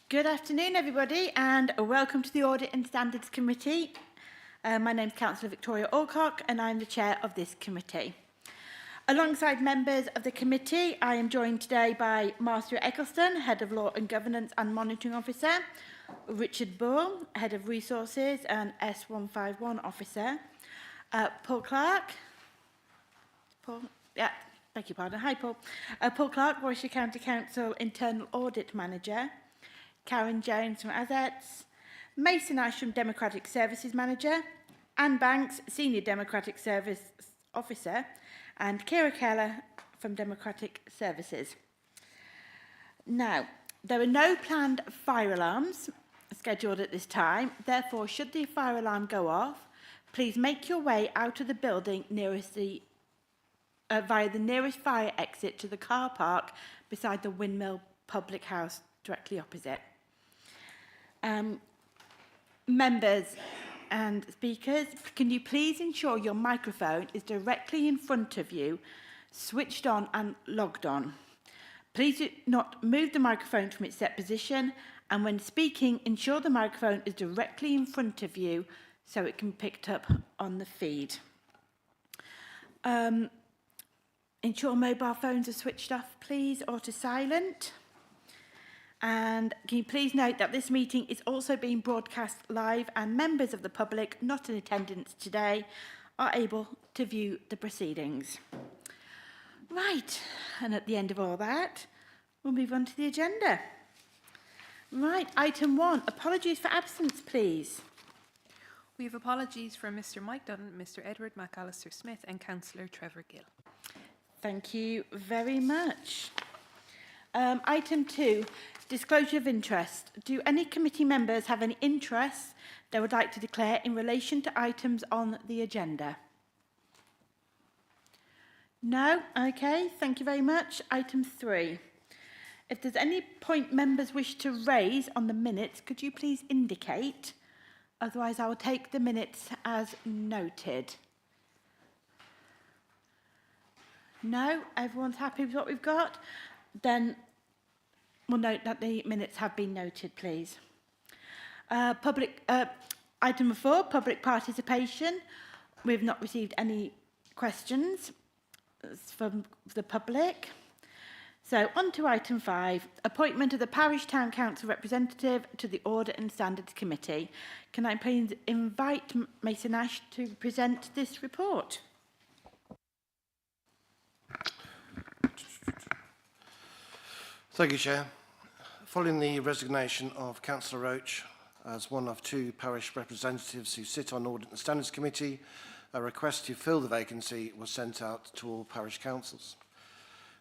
Good afternoon, everybody, and welcome to the Audit and Standards Committee. My name is Councillor Victoria Alcock, and I'm the chair of this committee. Alongside members of the committee, I am joined today by Marcia Eccleston, Head of Law and Governance and Monitoring Officer, Richard Bull, Head of Resources and S151 Officer, Paul Clark. Paul, yeah, beg your pardon. Hi, Paul. Paul Clark, Warwickshire County Council Internal Audit Manager, Karen Jones from Assets, Mason Ash from Democratic Services Manager, Anne Banks, Senior Democratic Service Officer, and Kira Keller from Democratic Services. Now, there are no planned fire alarms scheduled at this time. Therefore, should the fire alarm go off, please make your way out of the building nearest the via the nearest fire exit to the car park beside the Windmill Public House directly opposite. Members and speakers, can you please ensure your microphone is directly in front of you, switched on and logged on. Please do not move the microphone from its set position, and when speaking, ensure the microphone is directly in front of you so it can be picked up on the feed. Ensure mobile phones are switched off, please, or to silent. And can you please note that this meeting is also being broadcast live, and members of the public not in attendance today are able to view the proceedings. Right, and at the end of all that, we'll move on to the agenda. Right, item 1, apologies for absence, please. We have apologies from Mr Mike Dunn, Mr Edward McAllister Smith and Councillor Trevor Gill. Thank you very much. Item 2, disclosure of interest. Do any committee members have any interests they would like to declare in relation to items on the agenda? No? Okay, thank you very much. Item 3. If there's any point members wish to raise on the minutes, could you please indicate? Otherwise, I will take the minutes as noted. No? Everyone's happy with what we've got? Then we'll note that the minutes have been noted, please. Item 4, public participation. We've not received any questions from the public. So on to item 5, appointment of the Parish Town Council representative to the Audit and Standards Committee. Can I please invite Mason Ash to present this report? Thank you, Chair. Following the resignation of Councillor Roach as one of 2 parish representatives who sit on Audit and Standards Committee, a request to fill the vacancy was sent out to all parish councils.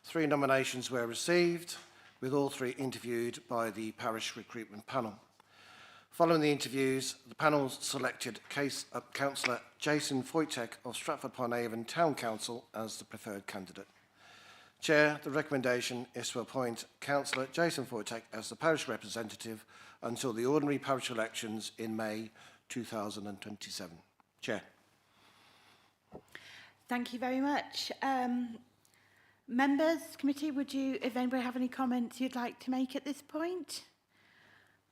3 nominations were received, with all 3 interviewed by the parish recruitment panel. Following the interviews, the panel selected Councillor Jason Foytek of Stratford-on-Avon Town Council as the preferred candidate. Chair, the recommendation is to appoint Councillor Jason Foytek as the parish representative until the ordinary parish elections in May 2027. Chair. Thank you very much. Members, committee, would you, if anybody have any comments you'd like to make at this point?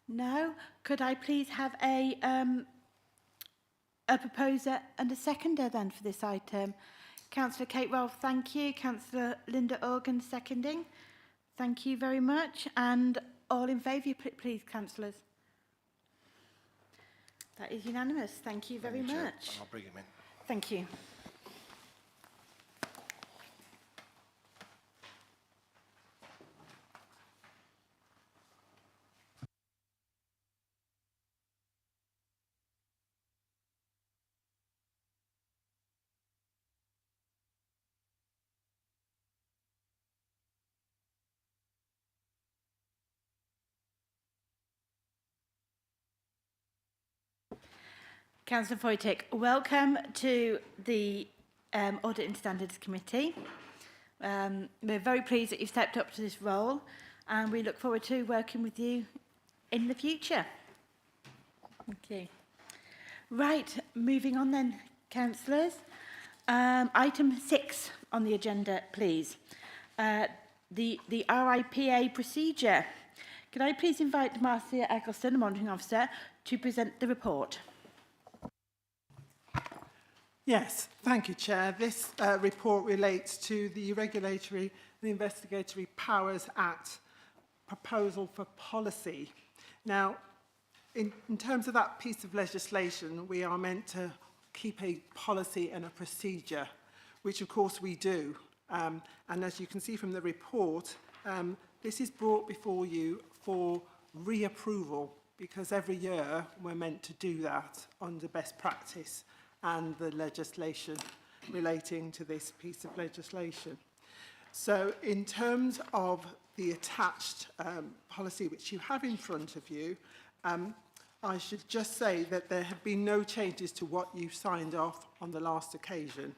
No? Could I please have a proposer and a seconder then for this item? Councillor Kate Rolfe, thank you. Councillor Linda Organ, seconding. Thank you very much. And all in favour, please, councillors. That is unanimous. Thank you very much. I'll bring him in. Thank you. Councillor Foytek, welcome to the Audit and Standards Committee. We're very pleased that you've stepped up to this role, and we look forward to working with you in the future. Thank you. Right, moving on then, councillors. Item 6 on the agenda, please. The RIPA procedure. Could I please invite Marcia Eccleston, the Monitoring Officer, to present the report? Yes, thank you, Chair. This report relates to the Regulatory and Investigatory Powers Act proposal for policy. Now, in terms of that piece of legislation, we are meant to keep a policy and a procedure, which of course we do. And as you can see from the report, this is brought before you for reapproval, because every year we're meant to do that under best practice and the legislation relating to this piece of legislation. So in terms of the attached policy which you have in front of you, I should just say that there have been no changes to what you signed off on the last occasion.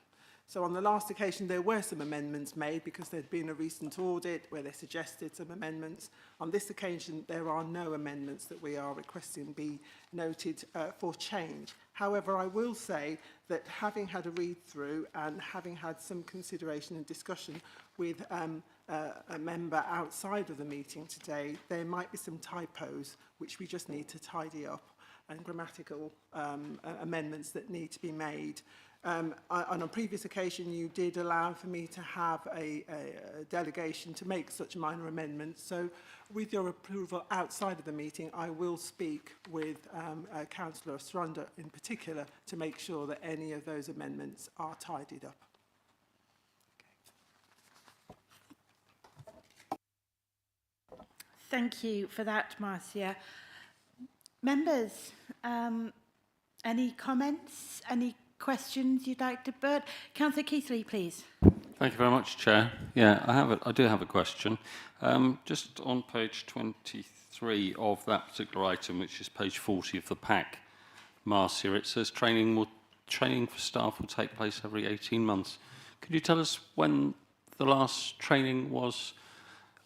So on the last occasion, there were some amendments made because there'd been a recent audit where they suggested some amendments. On this occasion, there are no amendments that we are requesting be noted for change. However, I will say that having had a read through and having had some consideration and discussion with a member outside of the meeting today, there might be some typos which we just need to tidy up and grammatical amendments that need to be made. On a previous occasion, you did allow for me to have a delegation to make such minor amendments. So with your approval outside of the meeting, I will speak with Councillor Stratford in particular to make sure that any of those amendments are tidied up. Thank you for that, Marcia. Members, any comments, any questions you'd like to put? Councillor Keithley, please. Thank you very much, Chair. Yeah, I do have a question. Just on page 23 of that particular item, which is page 40 of the pack, Marcia, it says training for staff will take place every 18 months. Could you tell us when the last training was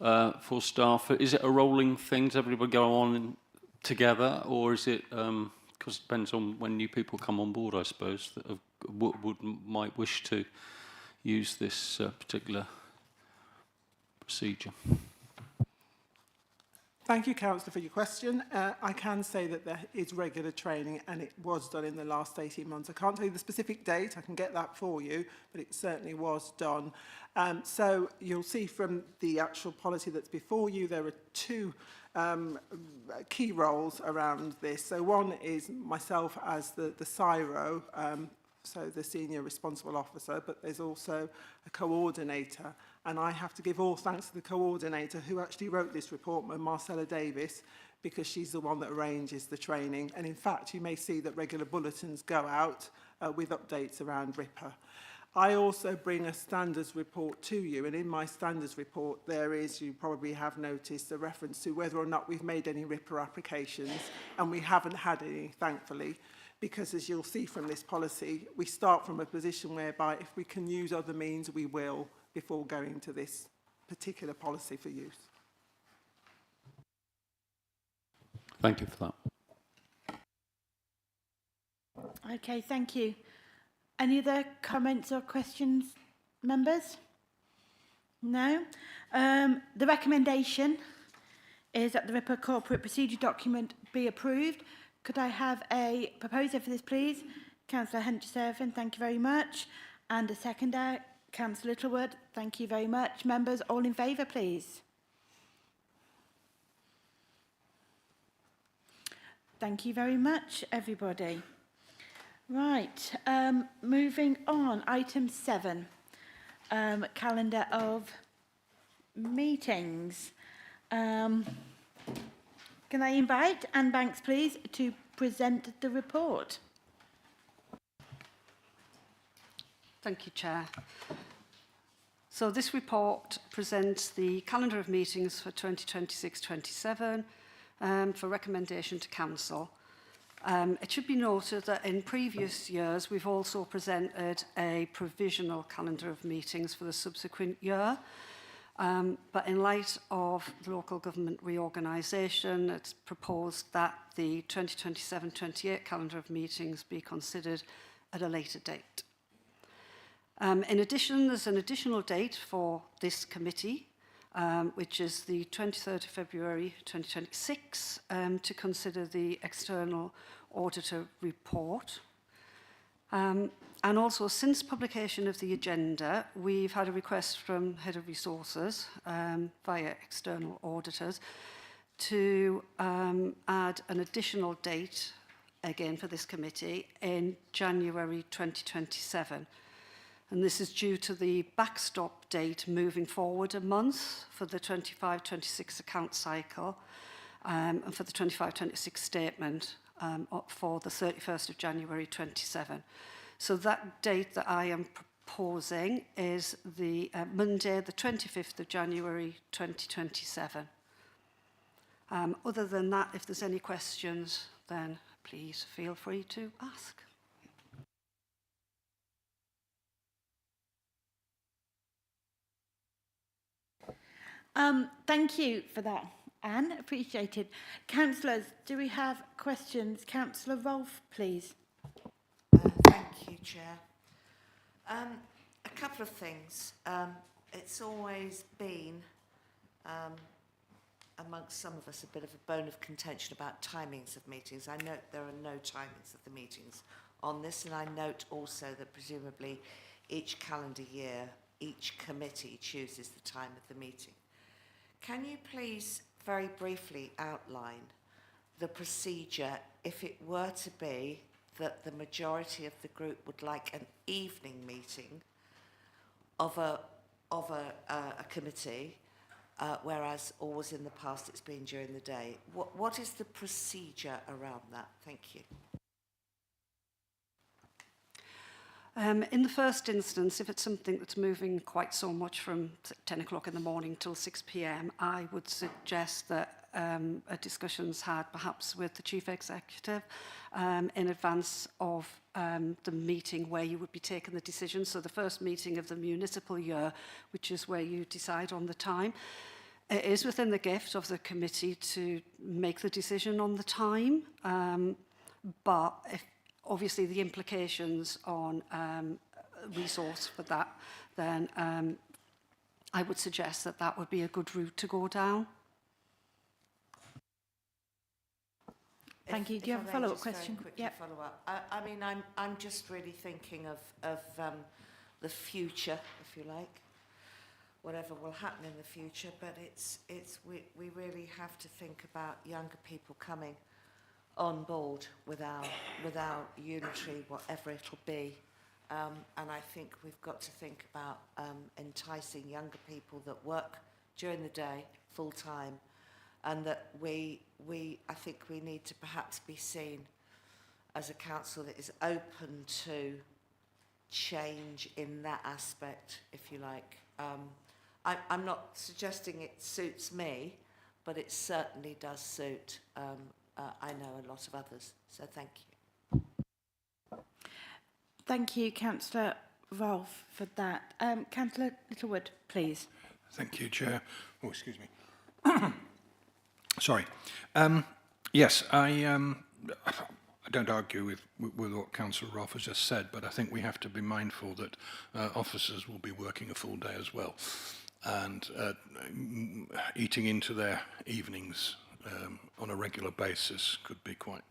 for staff? Is it a rolling thing? Does everybody go on together, or is it... because it depends on when new people come on board, I suppose, that might wish to use this particular procedure. Thank you, Councillor, for your question. I can say that there is regular training and it was done in the last 18 months. I can't tell you the specific date, I can get that for you, but it certainly was done. So you'll see from the actual policy that's before you, there are two key roles around this. So one is myself as the CIRO, so the Senior Responsible Officer, but there's also a coordinator. And I have to give all thanks to the coordinator who actually wrote this report, Marcella Davis, because she's the one that arranges the training. And in fact, you may see that regular bulletins go out with updates around RIPA. I also bring a standards report to you, and in my standards report there is, you probably have noticed, a reference to whether or not we've made any RIPA applications, and we haven't had any, thankfully, because as you'll see from this policy, we start from a position whereby if we can use other means, we will, before going to this particular policy for use. Thank you for that. Okay, thank you. Any other comments or questions, members? No? The recommendation is that the RIPA corporate procedure document be approved. Could I have a proposer for this, please? Councillor Henderson, thank you very much. And a seconder, Councillor Littlewood, thank you very much. Members, all in favour, please. Thank you very much, everybody. Right, moving on, item 7, calendar of meetings. Can I invite Anne Banks, please, to present the report? Thank you, Chair. So this report presents the calendar of meetings for 2026-27 for recommendation to Council. It should be noted that in previous years we've also presented a provisional calendar of meetings for the subsequent year. But in light of the local government reorganisation, it's proposed that the 2027-28 calendar of meetings be considered at a later date. In addition, there's an additional date for this committee, which is the 23rd of February 2026, to consider the external auditor report. And also, since publication of the agenda, we've had a request from Head of Resources via external auditors to add an additional date, again for this committee, in January 2027. And this is due to the backstop date moving forward a month for the 25-26 account cycle and for the 25-26 statement up for the 31st of January 27. So that date that I am proposing is the Monday, the 25th of January 2027. Other than that, if there's any questions, then please feel free to ask. Thank you for that, Anne. Appreciated. Councillors, do we have questions? Councillor Rolfe, please. Thank you, Chair. A couple of things. It's always been, amongst some of us, a bit of a bone of contention about timings of meetings. I note there are no timings of the meetings on this, and I note also that presumably each calendar year, each committee chooses the time of the meeting. Can you please very briefly outline the procedure if it were to be that the majority of the group would like an evening meeting of a committee, whereas always in the past it's been during the day? What is the procedure around that? Thank you. In the first instance, if it's something that's moving quite so much from 10 o'clock in the morning till 6 p.m, I would suggest that a discussion's had perhaps with the Chief Executive in advance of the meeting where you would be taking the decision. So the first meeting of the municipal year, which is where you decide on the time. It is within the gift of the committee to make the decision on the time, but if obviously the implications on resource for that, then I would suggest that that would be a good route to go down. Thank you. Do you have a follow-up question? Yep. Follow up. I mean, I'm just really thinking of the future, if you like, whatever will happen in the future. But we really have to think about younger people coming on board with our unitary, whatever it'll be. And I think we've got to think about enticing younger people that work during the day full time, and that I think we need to perhaps be seen as a council that is open to change in that aspect, if you like. I'm not suggesting it suits me, but it certainly does suit I know a lot of others, so thank you. Thank you, Councillor Rolfe, for that. Councillor Littlewood, please. Thank you, Chair. Oh, excuse me. Sorry. Yes, I don't argue with what Councillor Rolfe has just said, but I think we have to be mindful that officers will be working a full day as well, and eating into their evenings on a regular basis could be quite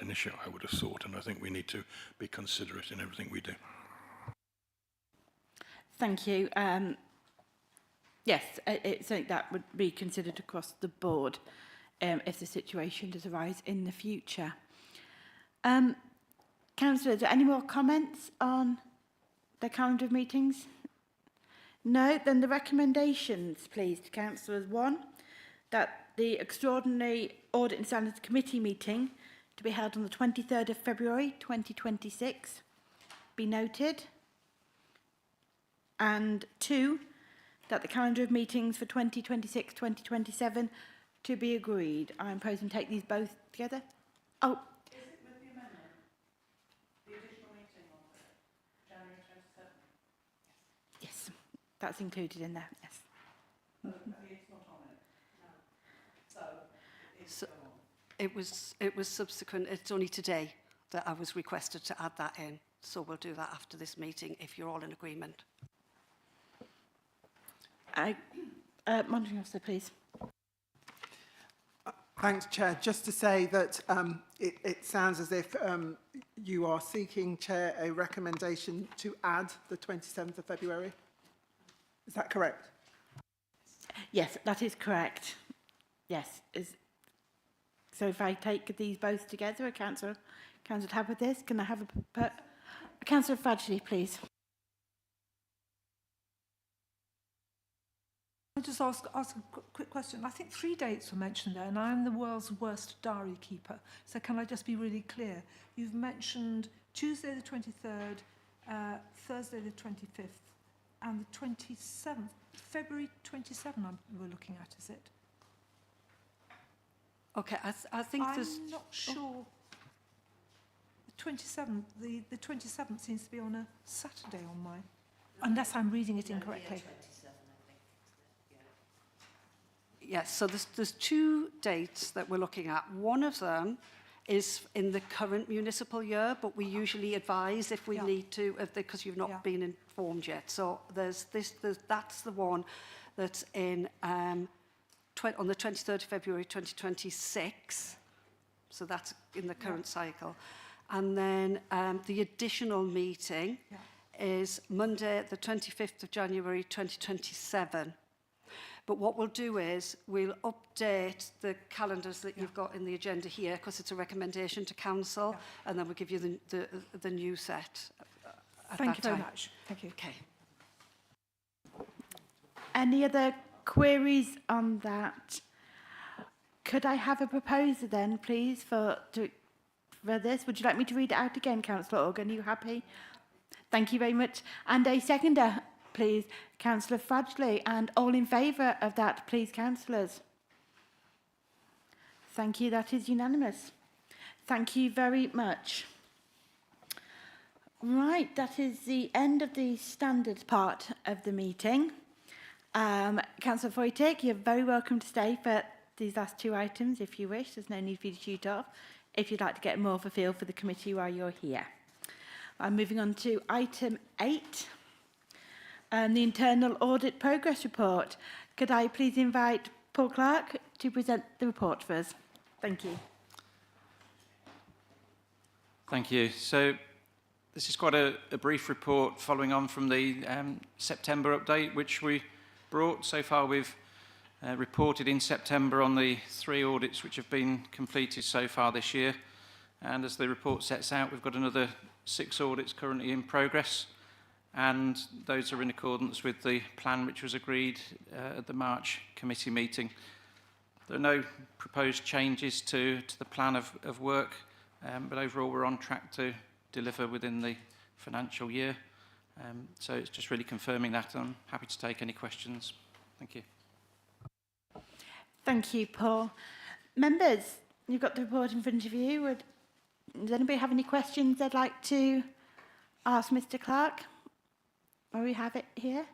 an issue, I would have thought, and I think we need to be considerate in everything we do. Thank you. Yes, it's something that would be considered across the board if the situation does arise in the future. Councillors, are there any more comments on the calendar of meetings? No? Then the recommendations, please, to councillors. 1, that the Extraordinary Audit and Standards Committee meeting to be held on the 23rd of February 2026 be noted. And 2, that the calendar of meetings for 2026-2027 to be agreed. I'm proposing to take these both together. Oh. Is it with the amendment? The additional meeting on January 27th? Yes, that's included in there, yes. It's not on it? No. So it was subsequent. It's only today that I was requested to add that in. So we'll do that after this meeting if you're all in agreement. Monitoring Officer, please. Thanks, Chair. Just to say that it sounds as if you are seeking, Chair, a recommendation to add the 27th of February. Is that correct? Yes, that is correct. Yes. So if I take these both together, Councillor happy with this? Can I have Councillor Fradgley, please? I just ask a quick question. I think 3 dates were mentioned there, and I'm the world's worst diary keeper. So can I just be really clear? You've mentioned Tuesday the 23rd, Thursday the 25th, and the 27th. February 27 we're looking at, is it? Okay, I think there's... I'm not sure. The 27th, the 27th seems to be on a Saturday on mine, unless I'm reading it incorrectly. Yes, so there's 2 dates that we're looking at. One of them is in the current municipal year, but we usually advise if we need to, because you've not been informed yet. So that's the one that's in on the 23rd of February 2026. So that's in the current cycle. And then the additional meeting is Monday, the 25th of January 2027. But what we'll do is we'll update the calendars that you've got in the agenda here, because it's a recommendation to council, and then we'll give you the new set at Thank that you very time. much. Thank you. Okay. Any other queries on that? Could I have a proposer then, please, for this? Would you like me to read it out again, Councillor Organ? Are you happy? Thank you very much. And a seconder, please, Councillor Fradgley. And all in favour of that, please, councillors. Thank you. That is unanimous. Thank you very much. Right, that is the end of the standard part of the meeting. Councillor Foytick, you're very welcome to stay for these last 2 items if you wish. There's no need for you to shoot off if you'd like to get more of a feel for the committee while you're here. I'm moving on to item 8, the Internal Audit Progress Report. Could I please invite Paul Clark to present the report for us? Thank you. Thank you. So this is quite a brief report following on from the September update, which we brought. So far we've reported in September on the 3 audits which have been completed so far this year. And as the report sets out, we've got another 6 audits currently in progress. And those are in accordance with the plan which was agreed at the March committee meeting. There are no proposed changes to the plan of work, but overall we're on track to deliver within the financial year. So it's just really confirming that. I'm happy to take any questions. Thank you. Thank you, Paul. Members, you've got the report in front of you. Does anybody have any questions they'd like to ask Mr. Clark? Or we have it here.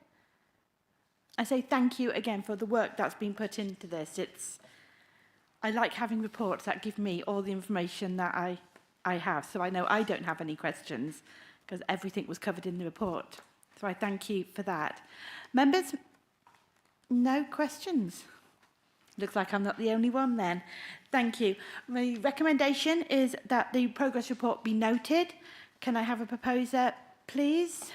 I say thank you again for the work that's been put into this. I like having reports that give me all the information that I have, so I know I don't have any questions because everything was covered in the report. So I thank you for that. Members, no questions. Looks like I'm not the only one then. Thank you. My recommendation is that the progress report be noted. Can I have a proposer, please?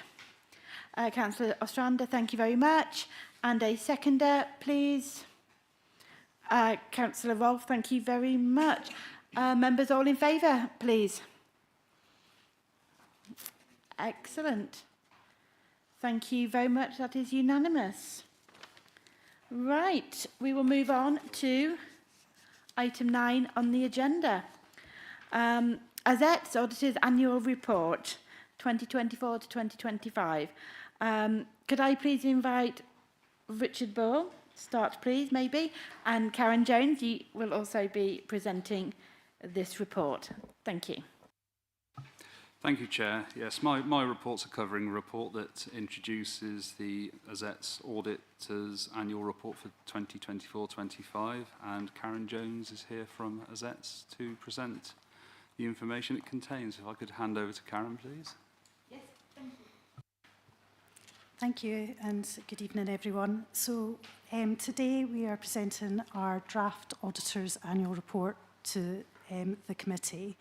Councillor Ostrander, thank you very much. And a seconder, please. Councillor Rolfe, thank you very much. Members all in favour, please. Excellent. Thank you very much. That is unanimous. Right, we will move on to item 9 on the agenda. AZET's Auditor's Annual Report, 2024 to 2025. Could I please invite Richard Bull, start please, maybe, and Karen Jones, you will also be presenting this report. Thank you. Thank you, Chair. Yes, my report's a covering report that introduces the AZET's Auditor's Annual Report for 2024-25, and Karen Jones is here from AZET's to present the information it contains. If I could hand over to Karen, please. Yes, thank you. Thank you, and good evening, everyone. So today we are presenting our draft auditor's annual report to the committee.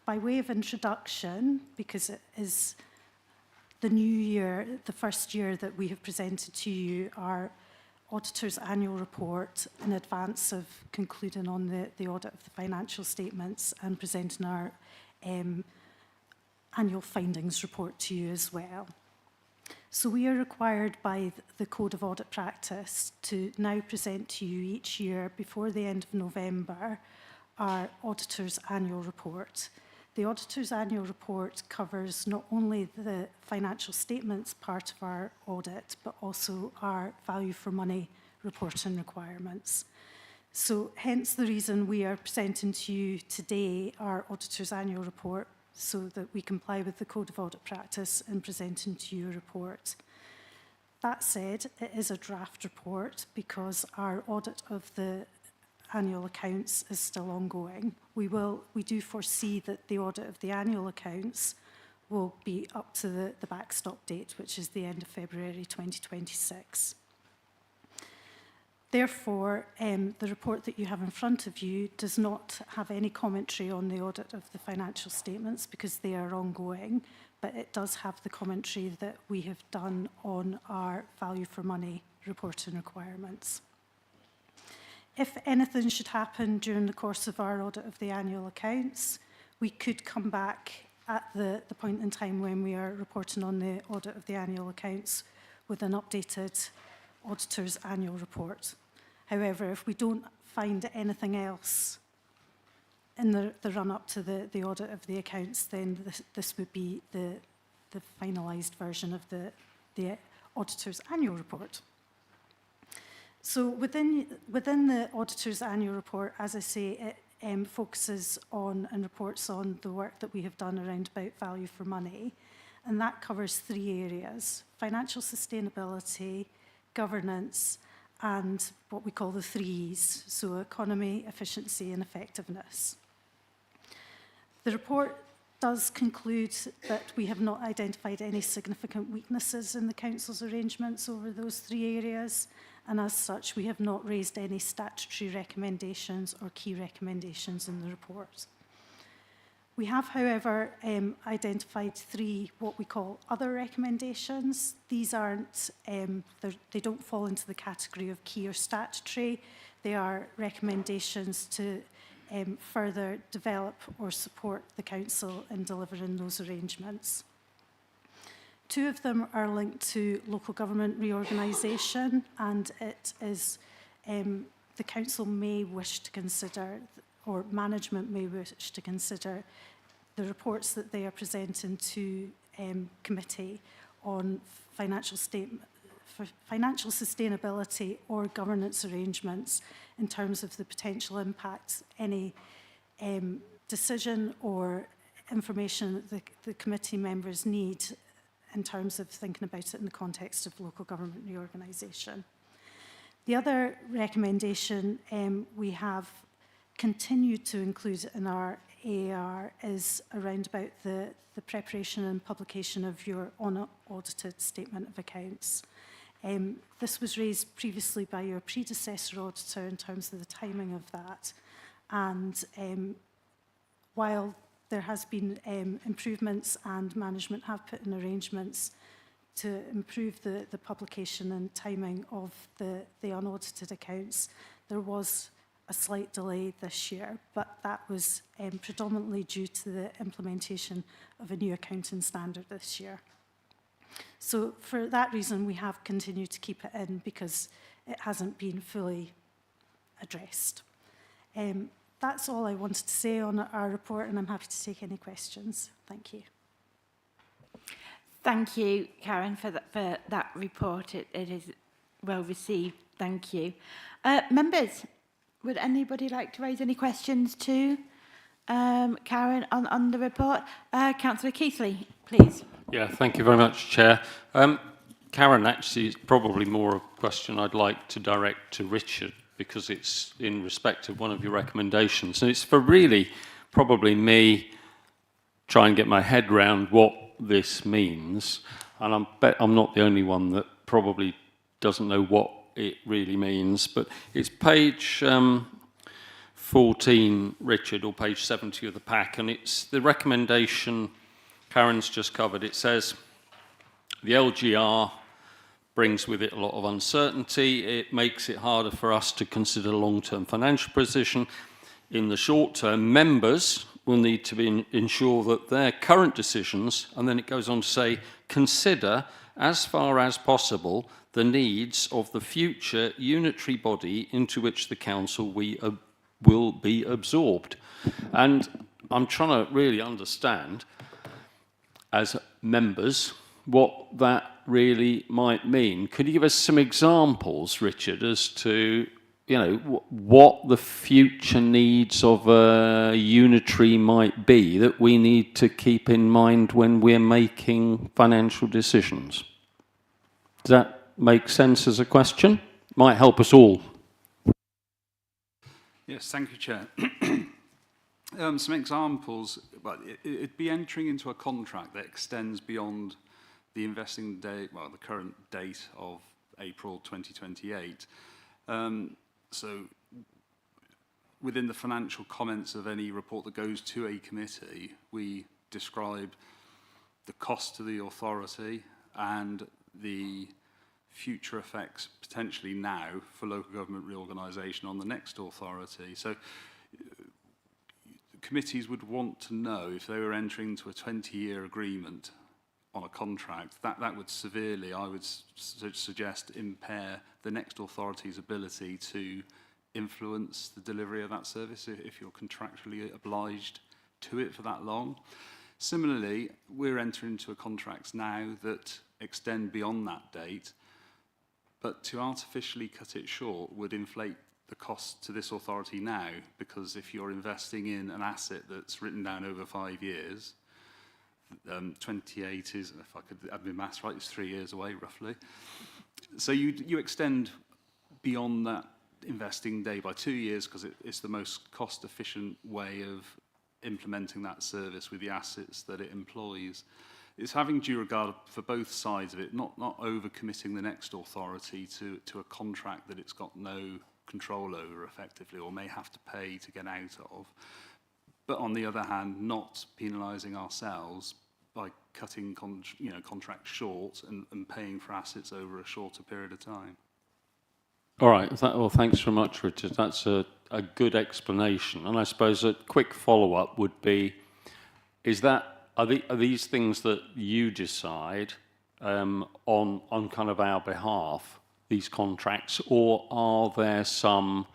By way of introduction, because it is the new year, the first year that we have presented to you our auditor's annual report in advance of concluding on the audit of the financial statements and presenting our annual findings report to you as well. So we are required by the Code of Audit Practice to now present to you each year before the end of November our auditor's annual report. The auditor's annual report covers not only the financial statements part of our audit, but also our value for money reporting requirements. So hence the reason we are presenting to you today our auditor's annual report, so that we comply with the Code of Audit Practice in presenting to you a report. That said, it is a draft report because our audit of the annual accounts is still ongoing. We do foresee that the audit of the annual accounts will be up to the backstop date, which is the end of February 2026. Therefore, the report that you have in front of you does not have any commentary on the audit of the financial statements because they are ongoing, but it does have the commentary that we have done on our value for money reporting requirements. If anything should happen during the course of our audit of the annual accounts, we could come back at the point in time when we are reporting on the audit of the annual accounts with an updated auditor's annual report. However, if we don't find anything else in the run-up to the audit of the accounts, then this would be the finalised version of the auditor's annual report. So within the auditor's annual report, as I say, it focuses on and reports on the work that we have done around about value for money, and that covers 3 areas: financial sustainability, governance, and what we call the 3Es, so economy, efficiency and effectiveness. The report does conclude that we have not identified any significant weaknesses in the Council's arrangements over those 3 areas, and as such we have not raised any statutory recommendations or key recommendations in the report. We have, however, identified 3 what we call other recommendations. These aren't, they don't fall into the category of key or statutory. They are recommendations to further develop or support the Council in delivering those arrangements. 2 of them are linked to local government reorganisation, and it is the Council may wish to consider, or management may wish to consider, the reports that they are presenting to committee on financial sustainability or governance arrangements in terms of the potential impact any decision or information that the committee members need in terms of thinking about it in the context of local government reorganisation. The other recommendation we have continued to include in our AAR is around about the preparation and publication of your unaudited statement of accounts. This was raised previously by your predecessor auditor in terms of the timing of that, and while there has been improvements and management have put in arrangements to improve the publication and timing of the unaudited accounts, there was a slight delay this year, but that was predominantly due to the implementation of a new accounting standard this year. So for that reason, we have continued to keep it in because it hasn't been fully addressed. That's all I wanted to say on our report, and I'm happy to take any questions. Thank you. Thank you, Karen, for that report. It is well received. Thank you. Members, would anybody like to raise any questions to Karen on the report? Councillor Keithley, please. Yeah, thank you very much, Chair. Karen, actually, it's probably more a question I'd like to direct to Richard, because it's in respect of one of your recommendations. And it's for really probably me try and get my head round what this means. and I bet I'm not the only one that probably doesn't know what it really means, but it's page 14, Richard, or page 70 of the pack, and it's the recommendation Karen's just covered. It says the LGR brings with it a lot of uncertainty. It makes it harder for us to consider long-term financial position. In the short term, members will need to ensure that their current decisions, and then it goes on to say, consider as far as possible the needs of the future unitary body into which the council will be absorbed. And I'm trying to really understand, as members, what that really might mean. Could you give us some examples, Richard, as to what the future needs of a unitary might be that we need to keep in mind when we're making financial decisions? Does that make sense as a question? Might help us all. Yes, thank you, Chair. Some examples, well, it'd be entering into a contract that extends beyond the investing date, well, the current date of April 2028. So within the financial comments of any report that goes to a committee, we describe the cost to the authority and the future effects potentially now for local government reorganisation on the next authority. So committees would want to know if they were entering into a 20-year agreement on a contract, that would severely, I would suggest, impair the next authority's ability to influence the delivery of that service if you're contractually obliged to it for that long. Similarly, we're entering into contracts now that extend beyond that date, but to artificially cut it short would inflate the cost to this authority now, because if you're investing in an asset that's written down over 5 years, 28 is, if I could add my maths right, it's 3 years away roughly. So you extend beyond that investing day by 2 years because it's the most cost-efficient way of implementing that service with the assets that it employs. It's having due regard for both sides of it, not over-committing the next authority to a contract that it's got no control over effectively or may have to pay to get out of. But on the other hand, not penalising ourselves by cutting contracts short and paying for assets over a shorter period of time. All right. Well, thanks very much, Richard. That's a good explanation. And I suppose a quick follow-up would be, are these things that you decide on kind of our behalf, these contracts, or are there some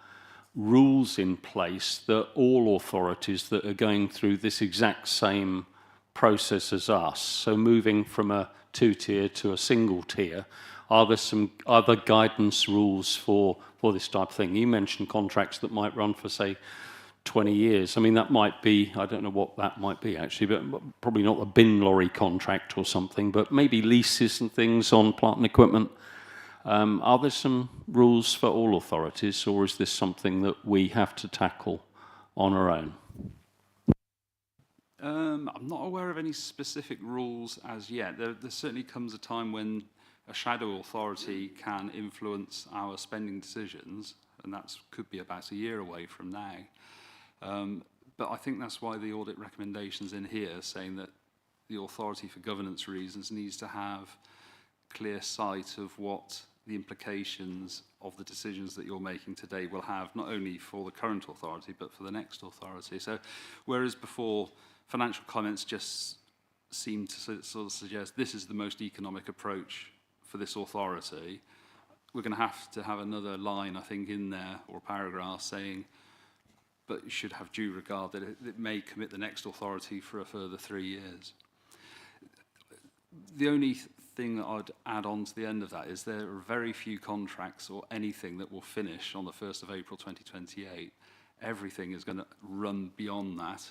rules in place that all authorities that are going through this exact same process as us, so moving from a two-tier to a single tier, are there some other guidance rules for this type of thing? You mentioned contracts that might run for, say, 20 years. I mean, that might be, I don't know what that might be actually, but probably not a bin lorry contract or something, but maybe leases and things on plant and equipment. Are there some rules for all authorities, or is this something that we have to tackle on our own? I'm not aware of any specific rules as yet. There certainly comes a time when a shadow authority can influence our spending decisions, and that could be about a year away from now. But I think that's why the audit recommendations in here saying that the authority for governance reasons needs to have clear sight of what the implications of the decisions that you're making today will have, not only for the current authority, but for the next authority. So whereas before financial comments just seem to sort of suggest this is the most economic approach for this authority, we're going to have another line, I think, in there, or a paragraph saying, but you should have due regard that it may commit the next authority for a further 3 years. The only thing that I'd add on to the end of that is there are very few contracts or anything that will finish on the 1st of April 2028. Everything is going to run beyond that.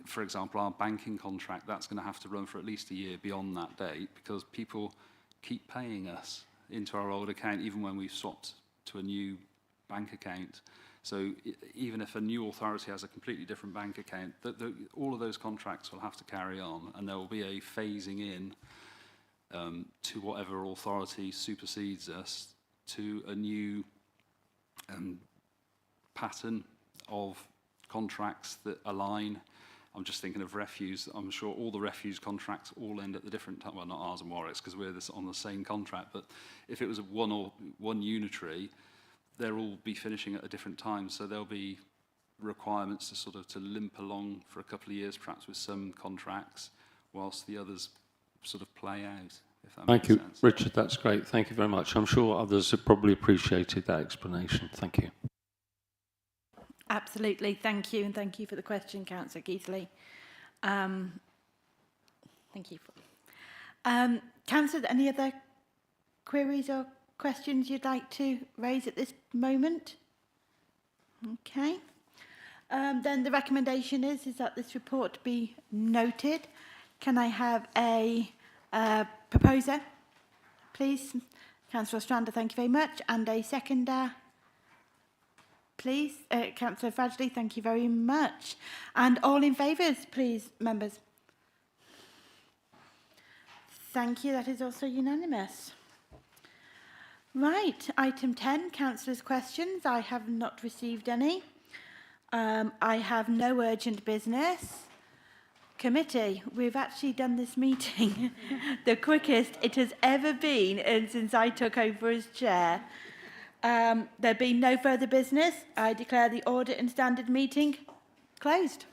For example, our banking contract, that's going to have to run for at least a year beyond that date because people keep paying us into our old account even when we've swapped to a new bank account. So even if a new authority has a completely different bank account, all of those contracts will have to carry on, and there will be a phasing in to whatever authority supersedes us to a new pattern of contracts that align. I'm just thinking of refuse. I'm sure all the refuse contracts all end at the different time. Well, not ours and Warwick's, because we're on the same contract. But if it was one unitary, they'll all be finishing at a different time. So there'll be requirements to sort of to limp along for a couple of years, perhaps with some contracts, whilst the others sort of play out. If that Thank makes you, sense. Richard. That's great. Thank you very much. I'm sure others have probably appreciated that explanation. Thank you. Absolutely, thank you, and thank you for the question, Councillor Keithley. Thank you. Councillor, any other queries or questions you'd like to raise at this moment? Okay. Then the recommendation is that this report be noted. Can I have a proposer, please? Councillor Ostrander, thank you very much, and a seconder. Please, Councillor Fradgley, thank you very much. And all in favour, please, members. Thank you, that is also unanimous. Right, item 10, Councillors' questions. I have not received any. I have no urgent business. Committee, we've actually done this meeting the quickest it has ever been since I took over as chair. There being no further business, I declare the audit and standard meeting closed.